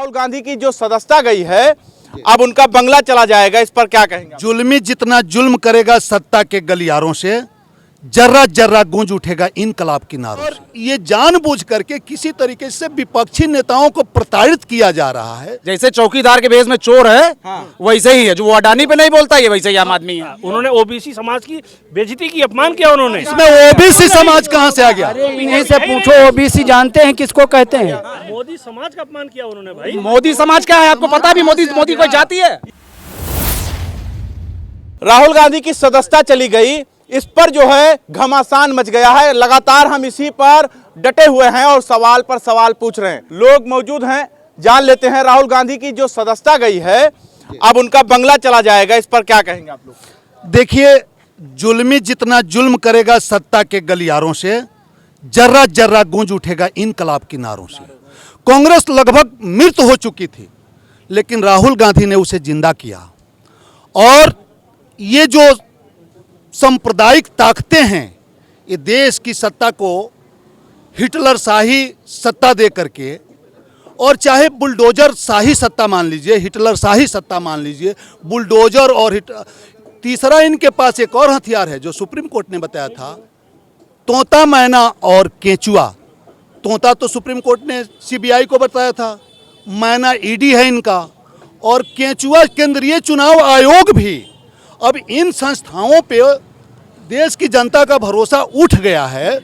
राहुल गांधी की जो सदस्यता गई है, अब उनका बंगला चला जाएगा, इस पर क्या कहेंगे? जुल्मी जितना जुल्म करेगा सत्ता के गलियारों से, जर्रा जर्रा गूंज उठेगा इनकलाब की नारों से। ये जानबूझ करके किसी तरीके से विपक्षी नेताओं को प्रताड़ित किया जा रहा है। जैसे चौकीदार के भेष में चोर है, वैसे ही है। जो वो अडानी पे नहीं बोलता है, वैसे ही आम आदमी है। उन्होंने ओबीसी समाज की बेइज्जती की, अपमान किया उन्होंने। इसमें ओबीसी समाज कहां से आ गया? इन्हीं से पूछो ओबीसी जानते हैं किसको कहते हैं? मोदी समाज का अपमान किया उन्होंने भाई। मोदी समाज क्या है आपको पता भी? मोदी कोई जाति है? राहुल गांधी की सदस्यता चली गई, इस पर जो है घमासान मच गया है। लगातार हम इसी पर डटे हुए हैं और सवाल पर सवाल पूछ रहे हैं। लोग मौजूद हैं, जान लेते हैं। राहुल गांधी की जो सदस्यता गई है, अब उनका बंगला चला जाएगा, इस पर क्या कहेंगे आप लोग? देखिए, जुल्मी जितना जुल्म करेगा सत्ता के गलियारों से, जर्रा जर्रा गूंज उठेगा इनकलाब की नारों से। कांग्रेस लगभग मृत हो चुकी थी, लेकिन राहुल गांधी ने उसे जिंदा किया। और ये जो सांप्रदायिक ताकतें हैं, ये देश की सत्ता को हिटलर शाही सत्ता दे करके, और चाहे बुलडोजर शाही सत्ता मान लीजिए, हिटलर शाही सत्ता मान लीजिए, बुलडोजर और तीसरा इनके पास एक और हथियार है जो सुप्रीम कोर्ट ने बताया था, तोता मैना और केंचुआ। तोता तो सुप्रीम कोर्ट ने सीबीआई को बताया था, मैना ईडी है इनका, और केंचुआ केंद्रीय चुनाव आयोग भी। अब इन संस्थाओं पे देश की जनता का भरोसा उठ गया है,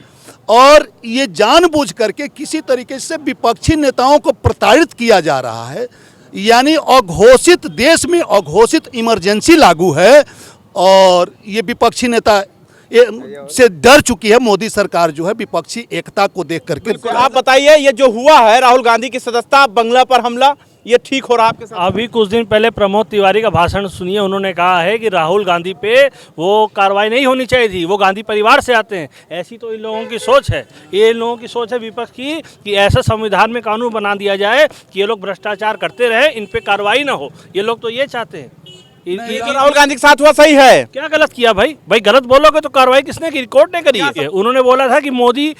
और ये जानबूझ करके किसी तरीके से विपक्षी नेताओं को प्रताड़ित किया जा रहा है। यानी अघोषित, देश में अघोषित इमरजेंसी लागू है, और ये विपक्षी नेता से डर चुकी है। मोदी सरकार जो है विपक्षी एकता को देख करके। आप बताइए, ये जो हुआ है राहुल गांधी की सदस्यता, बंगला पर हमला, ये ठीक हो रहा है आपके साथ? अभी कुछ दिन पहले प्रमोद तिवारी का भाषण सुनिए। उन्होंने कहा है कि राहुल गांधी पे वो कार्रवाई नहीं होनी चाहिए थी, वो गांधी परिवार से आते हैं। ऐसी तो इन लोगों की सोच है, ये इन लोगों की सोच है विपक्ष की, कि ऐसा संविधान में कानून बना दिया जाए कि ये लोग भ्रष्टाचार करते रहे, इन पे कार्रवाई ना हो। ये लोग तो ये चाहते हैं। राहुल गांधी के साथ हुआ सही है? क्या गलत किया भाई? गलत बोलोगे तो कार्रवाई किसने की? कोर्ट ने करी है। उन्होंने बोला था कि मोदी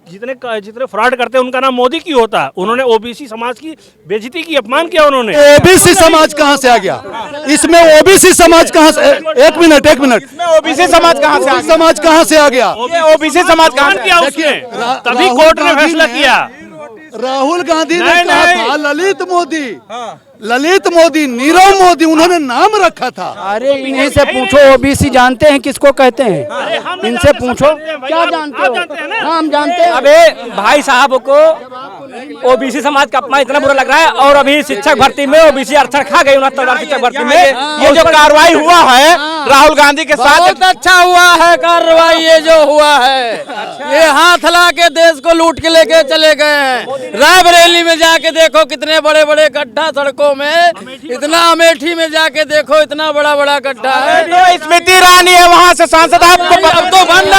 जितने फ्रॉड करते हैं उनका नाम मोदी क्यों होता है। उन्होंने ओबीसी समाज की बेइज्जती की, अपमान किया उन्होंने। ओबीसी समाज कहां से आ गया? इसमें ओबीसी समाज कहां से? एक मिनट, इसमें ओबीसी समाज कहां से? समाज कहां से आ गया? ओबीसी समाज कहां किया उसने? तभी कोर्ट ने फैसला किया। राहुल गांधी ने कहा था ललित मोदी, ललित मोदी, नीरव मोदी, उन्होंने नाम रखा था। अरे इन्हीं से पूछो ओबीसी जानते हैं किसको कहते हैं? इनसे पूछो, क्या जानते हो? हम जानते हैं। अबे भाई साहब को ओबीसी समाज का अपमान इतना बुरा लग रहा है, और अभी शिक्षक भर्ती में ओबीसी आरक्षण खा गई 69 शिक्षक भर्ती में। ये जो कार्रवाई हुआ है राहुल गांधी के साथ, बहुत अच्छा हुआ है कार्रवाई। ये जो हुआ है, ये हाथ ला के देश को लूट के लेके चले गए हैं। रायबरेली में जाके देखो कितने बड़े बड़े गड्ढा सड़कों में, इतना अमेठी में जाके देखो इतना बड़ा बड़ा गड्ढा है। तो स्मृति ईरानी है वहाँ से सांसद, आपको अब तो बन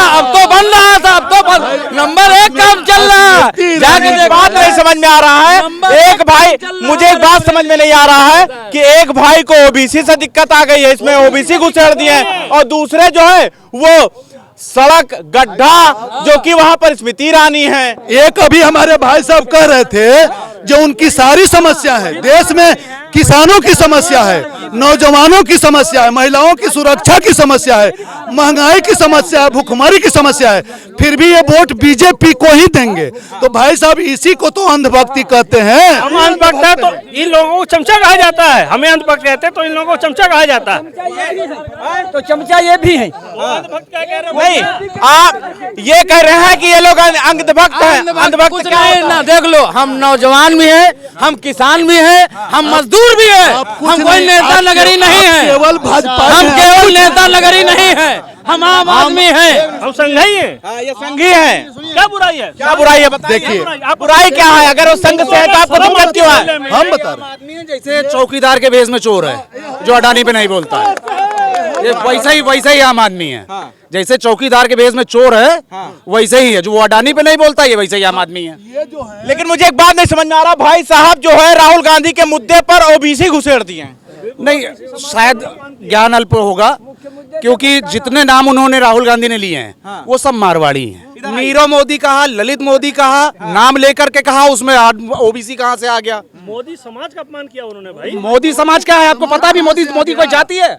रहा था, अब तो नंबर 1 काम चल रहा है। जाके बात नहीं समझ में आ रहा है। एक भाई, मुझे एक बात समझ में नहीं आ रहा है कि एक भाई को ओबीसी से दिक्कत आ गई है, इसमें ओबीसी घुसेड़ दिए हैं, और दूसरे जो है वो सड़क गड्ढा, जो कि वहां पर स्मृति ईरानी है। एक अभी हमारे भाई साहब कह रहे थे जो उनकी सारी समस्या है, देश में किसानों की समस्या है, नौजवानों की समस्या है, महिलाओं की सुरक्षा की समस्या है, महंगाई की समस्या है, भूखमरी की समस्या है, फिर भी ये वोट बीजेपी को ही देंगे। तो भाई साहब, इसी को तो अंधभक्ति कहते हैं। हम अंधभक्त है तो इन लोगों को चमचा कहा जाता है। हमें अंधभक्त कहते हैं तो इन लोगों को चमचा कहा जाता है। तो चमचा ये भी है। नहीं, आप ये कह रहे हैं कि ये लोग अंधभक्त हैं। अंधभक्त क्या है? ना देख लो, हम नौजवान भी हैं, हम किसान भी हैं, हम मजदूर भी हैं। हम कोई नेता नगरी नहीं है, केवल भाजपा, हम केवल नेता नगरी नहीं है, हम आम आदमी हैं, हम संघी हैं। ये संघी हैं। क्या बुराई है? क्या बुराई है बताइए? देखिए, बुराई क्या है? अगर वो संघ से है तो आपको दिक्कत क्यों है? हम बता रहे हैं। जैसे चौकीदार के भेष में चोर है, जो अडानी पे नहीं बोलता है, ये वैसा ही आम आदमी है। जैसे चौकीदार के भेष में चोर है, वैसे ही है। जो वो अडानी पे नहीं बोलता, ये वैसे ही आम आदमी है। लेकिन मुझे एक बात नहीं समझ में आ रहा, भाई साहब जो है राहुल गांधी के मुद्दे पर ओबीसी घुसेड़ दिए हैं। नहीं, शायद ज्ञान अल्प होगा, क्योंकि जितने नाम उन्होंने राहुल गांधी ने लिए हैं वो सब मारवाड़ी हैं। नीरव मोदी कहा, ललित मोदी कहा, नाम लेकर के कहा, उसमें ओबीसी कहाँ से आ गया? मोदी समाज का अपमान किया उन्होंने भाई। मोदी समाज क्या है आपको पता भी? मोदी कोई जाति है?